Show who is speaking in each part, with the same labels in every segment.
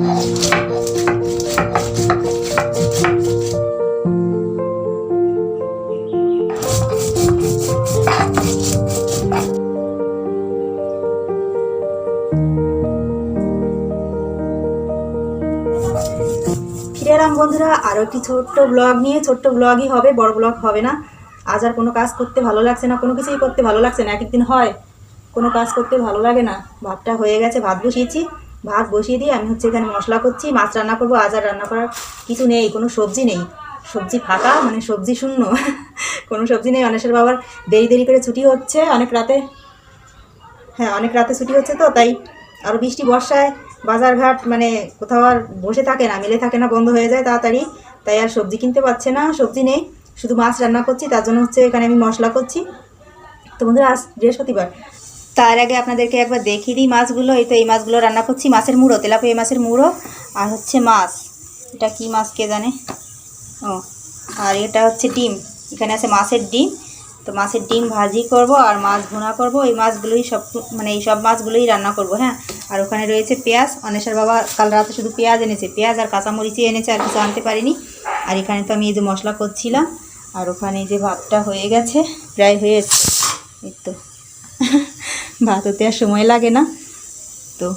Speaker 1: ফিরে এলাম বন্ধুরা আরও একটি ছোট্ট ব্লগ নিয়ে। ছোট্ট ব্লগই হবে, বড় ব্লগ হবে না। আজ আর কোনো কাজ করতে ভালো লাগছে না, কোনো কিছুই করতে ভালো লাগছে না। এক একদিন হয় কোনো কাজ করতে ভালো লাগে না। ভাতটা হয়ে গেছে, ভাত বসিয়েছি। ভাত বসিয়ে দিয়ে আমি হচ্ছে এখানে মশলা করছি, মাছ রান্না করবো। আজ আর রান্না করার কিছু নেই, কোনো সবজি নেই, সবজি ফাঁকা, মানে সবজি শূন্য। কোনো সবজি নেই। অনেশের বাবার দেরি দেরি করে ছুটি হচ্ছে, অনেক রাতে। হ্যাঁ, অনেক রাতে ছুটি হচ্ছে, তো তাই আরও বৃষ্টি বর্ষায় বাজারঘাট মানে কোথাও আর বসে থাকে না, মিলে থাকে না, বন্ধ হয়ে যায় তাড়াতাড়ি। তাই আর সবজি কিনতে পারছে না, সবজি নেই, শুধু মাছ রান্না করছি। তার জন্য হচ্ছে এখানে আমি মশলা করছি। তো বন্ধুরা আজ বৃহস্পতিবার, তার আগে আপনাদেরকে একবার দেখিয়ে দিই মাছগুলো। এই তো এই মাছগুলো রান্না করছি। মাছের মুড়ো, তেলাপিয়া মাছের মুড়ো, আর হচ্ছে মাছ, এটা কি মাছ কে জানে। ও, আর এটা হচ্ছে ডিম, এখানে আছে মাছের ডিম। তো মাছের ডিম ভাজি করব আর মাছ ভুনা করব। এই মাছগুলোই সব, মানে এই সব মাছগুলোই রান্না করব। হ্যাঁ, আর ওখানে রয়েছে পেঁয়াজ। অনেশের বাবা কাল রাতে শুধু পেঁয়াজ এনেছে, পেঁয়াজ আর কাঁচামরিচই এনেছে, আর কিছু আনতে পারিনি। আর এখানে তো আমি এই যে মশলা করছিলাম, আর ওখানে যে ভাতটা হয়ে গেছে, প্রায় হয়ে এসছে। এই তো ভাত হতে আর সময় লাগে না। তো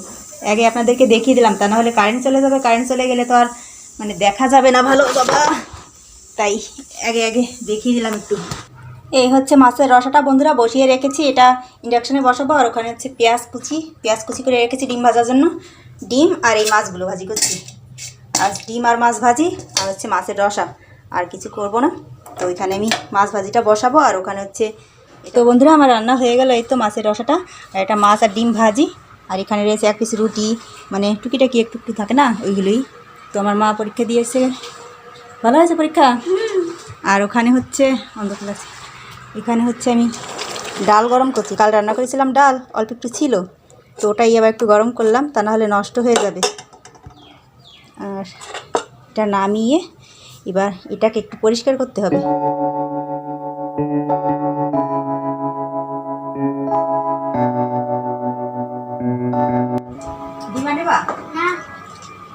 Speaker 1: আগে আপনাদেরকে দেখিয়ে দিলাম, তা নাহলে কারেন্ট চলে যাবে। কারেন্ট চলে গেলে তো আর মানে দেখা যাবে না ভালো বাবা, তাই আগে আগে দেখিয়ে দিলাম একটু। এই হচ্ছে মাছের রসাটা বন্ধুরা, বসিয়ে রেখেছি। এটা ইন্ডাকশানে বসাবো। আর ওখানে হচ্ছে পেঁয়াজ কুচি করে রেখেছি ডিম ভাজার জন্য। ডিম আর এই মাছগুলো ভাজি করছি। আজ ডিম আর মাছ ভাজি, আর হচ্ছে মাছের রসা, আর কিছু করব না। তো ওইখানে আমি মাছ ভাজিটা বসাবো, আর ওখানে হচ্ছে। তো বন্ধুরা আমার রান্না হয়ে গেল। এই তো মাছের রসাটা, আর এটা মাছ আর ডিম ভাজি, আর এখানে রয়েছে এক পিস রুটি, মানে টুকিটাকি একটু একটু থাকে না, ওইগুলোই। তো আমার মা পরীক্ষা দিয়েছে, ভালো হয়েছে পরীক্ষা। আর ওখানে হচ্ছে অন্ধকার আছে, এখানে হচ্ছে আমি ডাল গরম করছি। কাল রান্না করেছিলাম ডাল, অল্প একটু ছিল, তো ওটাই আবার একটু গরম করলাম, তা নাহলে নষ্ট হয়ে যাবে। আর এটা নামিয়ে এবার এটাকে একটু পরিষ্কার করতে হবে। ডিমা নেবা?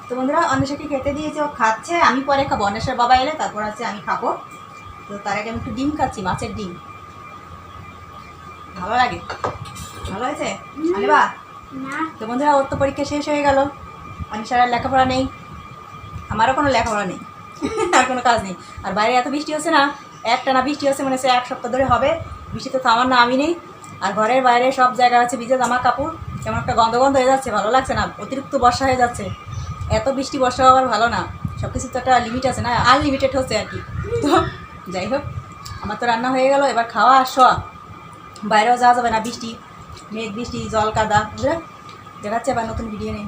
Speaker 1: তো বন্ধুরা অন্বেষাকে খেতে দিয়েছে, ও খাচ্ছে, আমি পরে খাবো। অন্বেষার বাবা এলে তারপর আছে আমি খাবো। তো তার আগে আমি একটু ডিম খাচ্ছি, মাছের ডিম। ভালো লাগে, ভালো হয়েছে। আনেবা? তো বন্ধুরা ওর তো পরীক্ষা শেষ হয়ে গেল, অনিশার আর লেখাপড়া নেই, আমারও কোনো লেখাপড়া নেই, আর কোনো কাজ নেই। আর বাইরে এত বৃষ্টি হচ্ছে না, একটানা বৃষ্টি হচ্ছে, মনে হচ্ছে 1 সপ্তাহ ধরে হবে। বৃষ্টি তো থামার না আমি নেই। আর ঘরের বাইরে সব জায়গা আছে ভিজে জামা কাপড়, কেমন একটা গন্ধ গন্ধ হয়ে যাচ্ছে, ভালো লাগছে না। অতিরিক্ত বর্ষা হয়ে যাচ্ছে, এত বৃষ্টি বর্ষা আবার ভালো না। সব কিছু তো একটা লিমিট আছে না, আনলিমিটেড হচ্ছে আর কি। তো যাই হোক, আমার তো রান্না হয়ে গেল, এবার খাওয়া আর শোয়া। বাইরেও যাওয়া যাবে না, বৃষ্টি, মেঘ বৃষ্টি, জল কাদা। বুঝলে, দেখাচ্ছে আবার নতুন ভিডিও নেই।